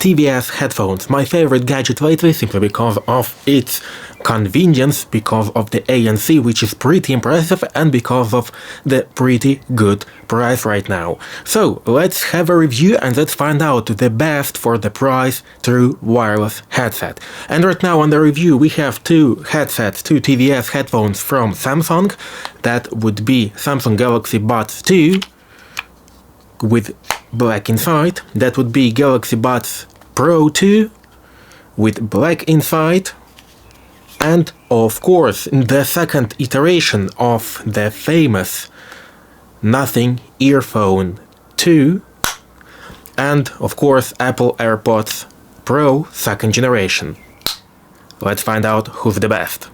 TWS headphones, my favorite gadget lately simply because of its convenience, because of the ANC, which is pretty impressive, and because of the pretty good price right now. So let's have a review and let's find out the best for the price true wireless headset. And right now on the review we have two headsets, two TWS headphones from Samsung. That would be Samsung Galaxy Buds 2 with black inside. That would be Galaxy Buds Pro 2 with black inside. And of course the second iteration of the famous Nothing Earphone 2. And of course Apple AirPods Pro 2nd generation. Let's find out who's the best.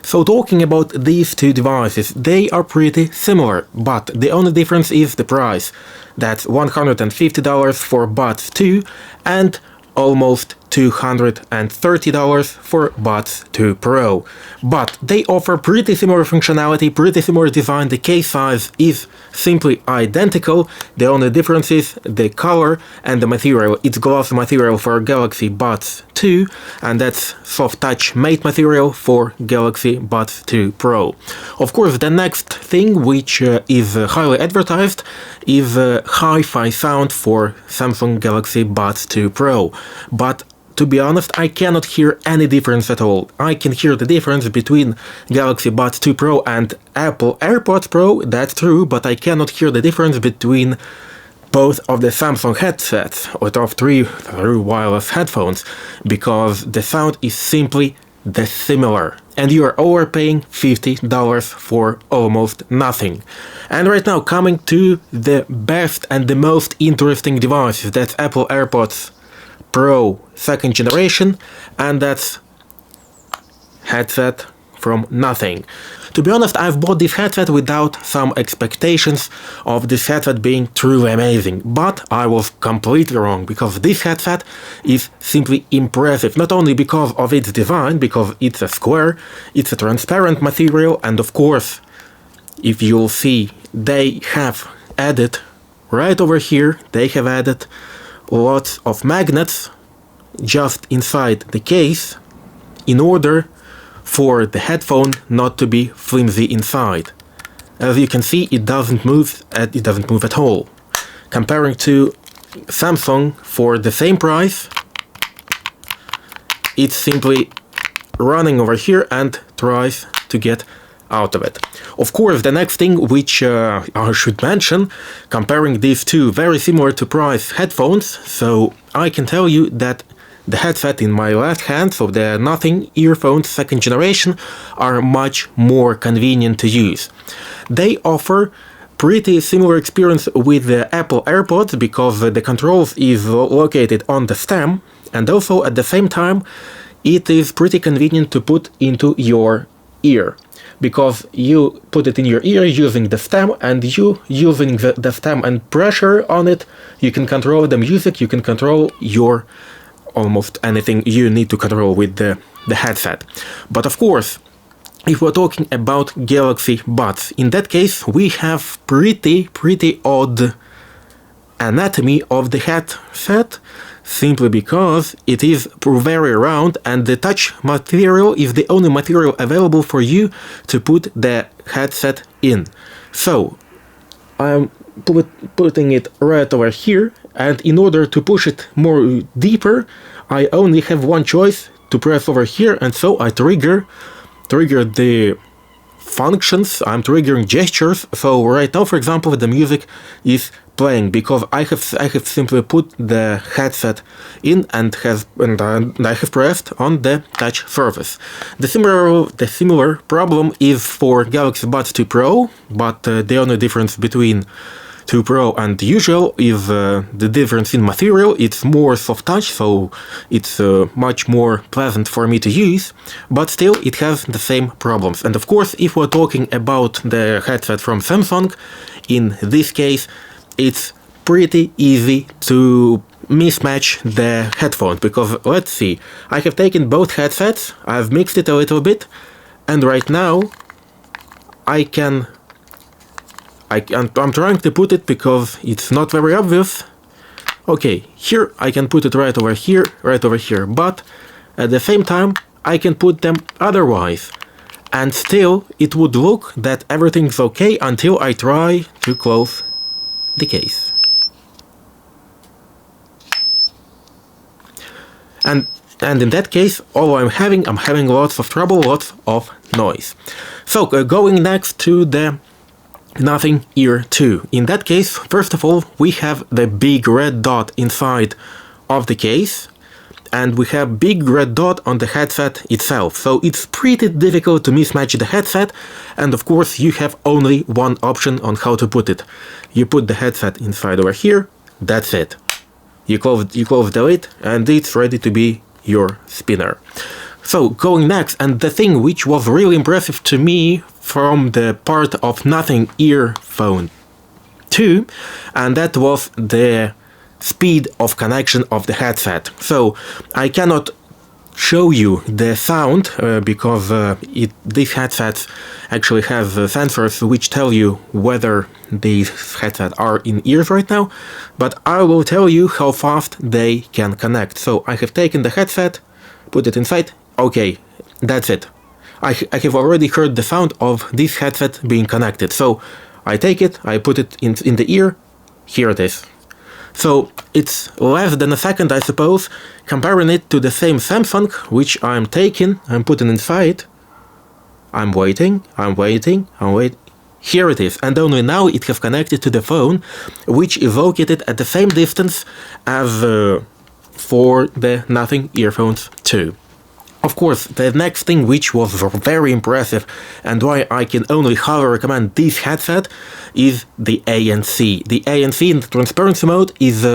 So talking about these two devices, they are pretty similar, but the only difference is the price. That's $150 for Buds 2 and almost $230 for Buds 2 Pro. But they offer pretty similar functionality, pretty similar design. The case size is simply identical. The only difference is the color and the material. It's gloss material for Galaxy Buds 2 and that's soft touch matte material for Galaxy Buds 2 Pro. Of course, the next thing which is highly advertised is hi-fi sound for Samsung Galaxy Buds 2 Pro. But to be honest, I cannot hear any difference at all. I can hear the difference between Galaxy Buds 2 Pro and Apple AirPods Pro, that's true, but I cannot hear the difference between both of the Samsung headsets or of three wireless headphones, because the sound is simply dissimilar. And you are overpaying $50 for almost nothing. And right now, coming to the best and the most interesting devices, that's Apple AirPods Pro 2nd generation, and that's headset from Nothing. To be honest, I've bought this headset without some expectations of this headset being truly amazing, but I was completely wrong, because this headset is simply impressive, not only because of its design, because it's a square, it's a transparent material, and of course, if you'll see, they have added, right over here, they have added lots of magnets just inside the case in order for the headphone not to be flimsy inside. As you can see, it doesn't move at all. Comparing to Samsung for the same price, it's simply running over here and tries to get out of it. Of course, the next thing which I should mention, comparing these two very similar to price headphones, so I can tell you that the headset in my left hand, so the Nothing Earphones 2nd generation, are much more convenient to use. They offer pretty similar experience with the Apple AirPods because the controls is located on the stem, and also at the same time it is pretty convenient to put into your ear, because you put it in your ear using the stem, and you using the stem and pressure on it, you can control the music, you can control your almost anything you need to control with the headset. But of course, if we're talking about Galaxy Buds, in that case we have pretty odd anatomy of the headset, simply because it is very round and the touch material is the only material available for you to put the headset in. So I'm putting it right over here, and in order to push it more deeper, I only have one choice, to press over here, and so I trigger the functions, I'm triggering gestures. So right now, for example, the music is playing because I have simply put the headset in and I have pressed on the touch surface. The similar problem is for Galaxy Buds 2 Pro, but the only difference between 2 Pro and usual is the difference in material. It's more soft touch, so it's much more pleasant for me to use, but still it has the same problems. And of course, if we're talking about the headset from Samsung, in this case it's pretty easy to mismatch the headphones, because let's see, I have taken both headsets, I've mixed it a little bit, and right now I'm trying to put it because it's not very obvious. Okay, here I can put it right over here, but at the same time I can put them otherwise, and still it would look that everything's okay until I try to close the case. And in that case, all I'm having lots of trouble, lots of noise. So going next to the Nothing Ear 2. In that case, first of all, we have the big red dot inside of the case, and we have big red dot on the headset itself. So it's pretty difficult to mismatch the headset, and of course you have only one option on how to put it. You put the headset inside over here, that's it. You close the lid, and it's ready to be your spinner. So going next, and the thing which was really impressive to me from the part of Nothing Earphone 2, and that was the speed of connection of the headset. So I cannot show you the sound because these headsets actually have sensors which tell you whether these headsets are in ears right now, but I will tell you how fast they can connect. So I have taken the headset, put it inside, okay, that's it. I have already heard the sound of this headset being connected. So I take it, I put it in the ear, here it is. So it's less than a second, I suppose, comparing it to the same Samsung, which I'm putting inside. I'm waiting. Here it is, and only now it has connected to the phone, which is located at the same distance as for the Nothing Earphones 2. Of course, the next thing which was very impressive and why I can only highly recommend this headset is the ANC. The ANC in the transparency mode is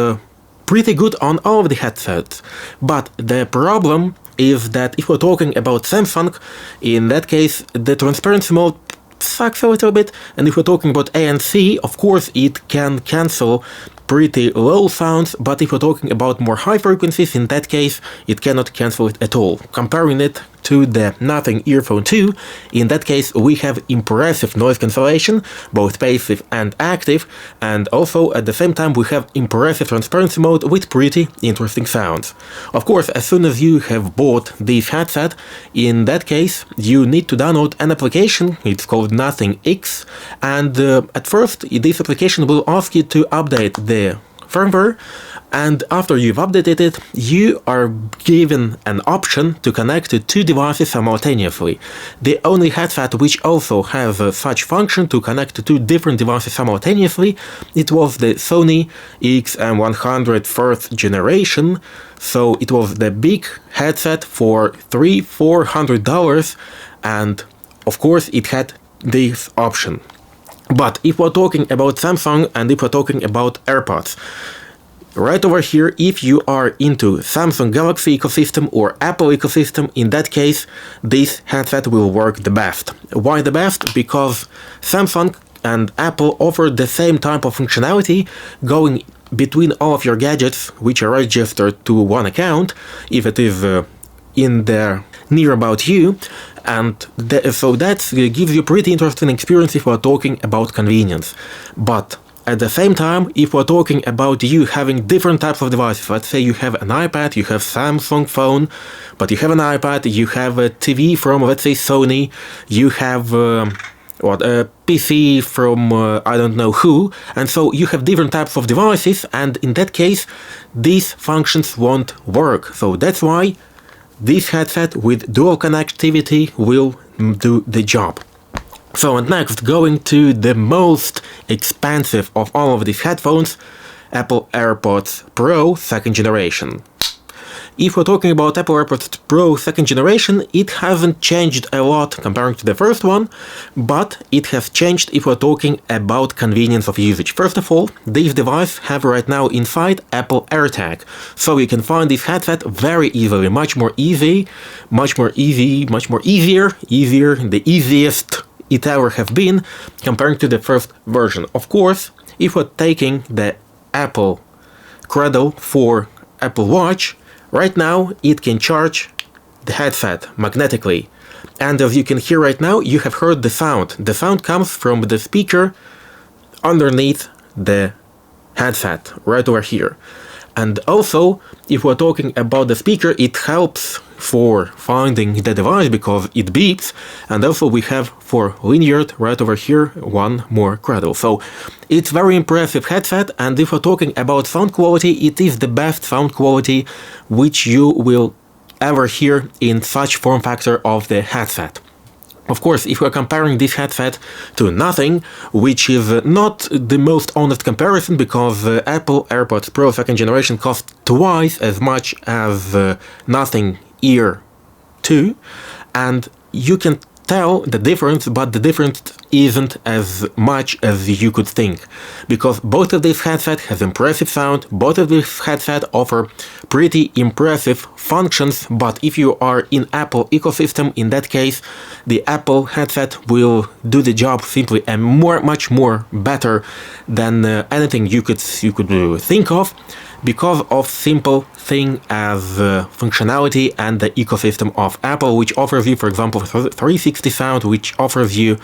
pretty good on all of the headsets, but the problem is that if we're talking about Samsung, in that case the transparency mode sucks a little bit, and if we're talking about ANC, of course it can cancel pretty low sounds, but if we're talking about more high frequencies, in that case it cannot cancel it at all. Comparing it to the Nothing Earphone 2, in that case we have impressive noise cancellation, both passive and active, and also at the same time we have impressive transparency mode with pretty interesting sounds. Of course, as soon as you have bought this headset, in that case you need to download an application, it's called Nothing X, and at first this application will ask you to update the firmware, and after you've updated it, you are given an option to connect to two devices simultaneously. The only headset which also has such function to connect to two different devices simultaneously, it was the Sony XM100 first generation, so it was the big headset for $300-400, and of course it had this option. But if we're talking about Samsung and if we're talking about AirPods, right over here, if you are into Samsung Galaxy ecosystem or Apple ecosystem, in that case, this headset will work the best. Why the best? Because Samsung and Apple offer the same type of functionality going between all of your gadgets which are registered to one account, if it is in there near about you, and so that gives you pretty interesting experience if we're talking about convenience. But at the same time, if we're talking about you having different types of devices, let's say you have an iPad, you have Samsung phone, but you have an iPad, you have a TV from, let's say, Sony, you have a PC from I don't know who, and so you have different types of devices, and in that case, these functions won't work. So that's why this headset with dual connectivity will do the job. So and next, going to the most expensive of all of these headphones, Apple AirPods Pro 2nd generation. If we're talking about Apple AirPods Pro 2nd generation, it hasn't changed a lot comparing to the first one, but it has changed if we're talking about convenience of usage. First of all, these devices have right now inside Apple AirTag, so you can find this headset very easily, the easiest it ever have been comparing to the first version. Of course, if we're taking the Apple Cradle for Apple Watch, right now it can charge the headset magnetically, and as you can hear right now, you have heard the sound. The sound comes from the speaker underneath the headset right over here. And also, if we're talking about the speaker, it helps for finding the device because it beeps, and also we have for linear right over here one more cradle. So it's very impressive headset, and if we're talking about sound quality, it is the best sound quality which you will ever hear in such form factor of the headset. Of course, if we're comparing this headset to Nothing, which is not the most honest comparison because Apple AirPods Pro 2nd generation cost twice as much as Nothing Ear 2, and you can tell the difference, but the difference isn't as much as you could think, because both of these headsets have impressive sound, both of these headsets offer pretty impressive functions, but if you are in Apple ecosystem, in that case, the Apple headset will do the job simply and much more better than anything you could think of, because of simple thing as functionality and the ecosystem of Apple, which offers you, for example, 360 sound, which offers you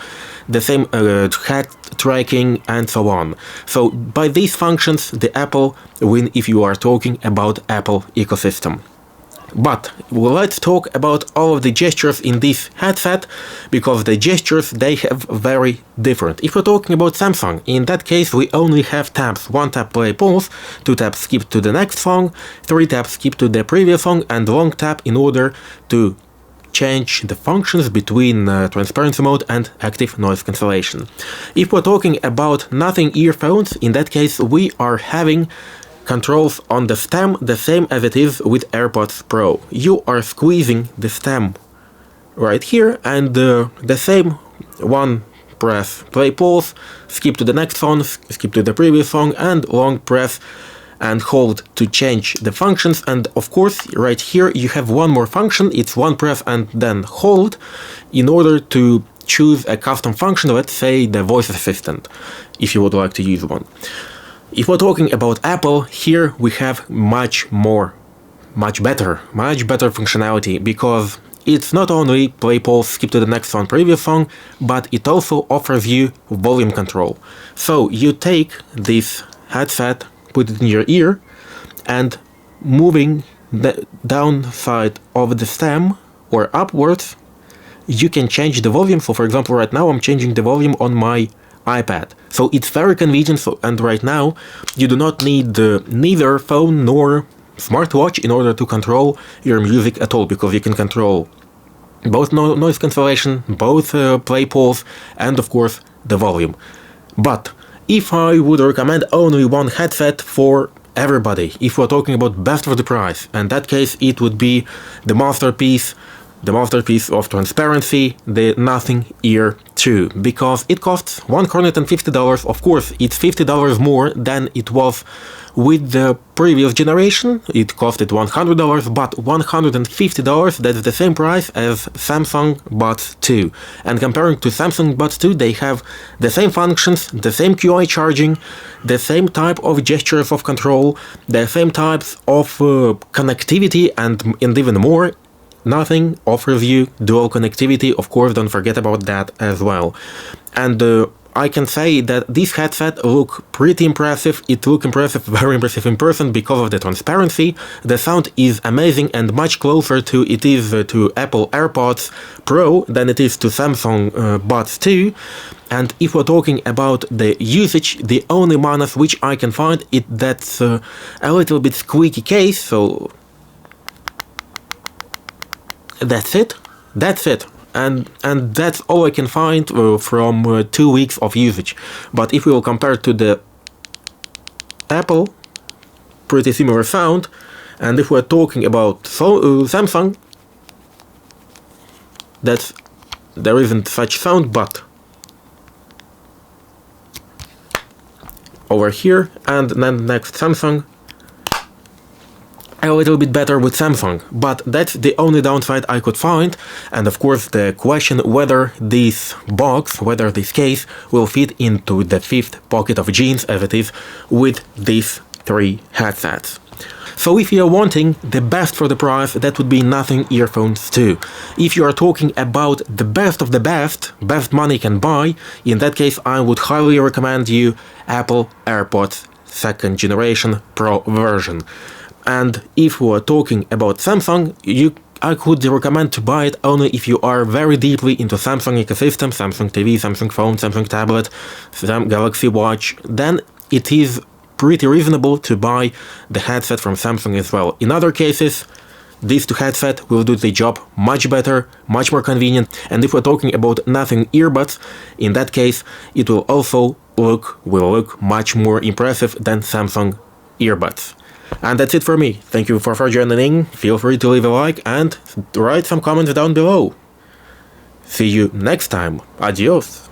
the same head tracking and so on. So by these functions, the Apple win if you are talking about Apple ecosystem. But let's talk about all of the gestures in this headset, because the gestures, they have very different. If we're talking about Samsung, in that case we only have tabs: 1 tap play pause, 2 taps skip to the next song, 3 taps skip to the previous song, and long tap in order to change the functions between transparency mode and active noise cancellation. If we're talking about Nothing earphones, in that case we are having controls on the stem the same as it is with AirPods Pro. You are squeezing the stem right here, and the same one press play pause, skip to the next song, skip to the previous song, and long press and hold to change the functions. And of course right here you have one more function, it's one press and then hold in order to choose a custom function, let's say the voice assistant, if you would like to use one. If we're talking about Apple, here we have much better functionality, because it's not only play pause, skip to the next song, previous song, but it also offers you volume control. So you take this headset, put it in your ear, and moving the downside of the stem or upwards, you can change the volume. So for example, right now I'm changing the volume on my iPad. So it's very convenient, and right now you do not need neither phone nor smartwatch in order to control your music at all, because you can control both noise cancellation, both play pause, and of course the volume. But if I would recommend only one headset for everybody, if we're talking about best for the price, in that case it would be the masterpiece of transparency, the Nothing Ear 2, because it costs $150. Of course, it's $50 more than it was with the previous generation. It costed $100, but $150, that's the same price as Samsung Buds 2. And comparing to Samsung Buds 2, they have the same functions, the same QI charging, the same type of gestures of control, the same types of connectivity, and even more. Nothing offers you dual connectivity, of course, don't forget about that as well. And I can say that this headset look pretty impressive. It looks impressive, very impressive in person because of the transparency. The sound is amazing and much closer to to Apple AirPods Pro than it is to Samsung Buds 2. And if we're talking about the usage, the only minus which I can find that's a little bit squeaky case. So that's it, and that's all I can find from 2 weeks of usage. But if we will compare to the Apple, pretty similar sound. And if we're talking about Samsung, there isn't such sound, but over here, and then next Samsung, a little bit better with Samsung, but that's the only downside I could find. And of course the question whether this box, whether this case will fit into the 5th pocket of jeans as it is with these 3 headsets. So if you're wanting the best for the price, that would be Nothing Earphones 2. If you are talking about the best of the best money can buy, in that case I would highly recommend you Apple AirPods second generation Pro version. And if we are talking about Samsung, I could recommend to buy it only if you are very deeply into Samsung ecosystem, Samsung TV, Samsung phone, Samsung tablet, Galaxy Watch. Then it is pretty reasonable to buy the headset from Samsung as well. In other cases, these two headsets will do the job much better, much more convenient. And if we're talking about nothing earbuds, in that case, it will also look much more impressive than Samsung earbuds. And that's it for me. Thank you for joining in. Feel free to leave a like and write some comments down below. See you next time. Adios.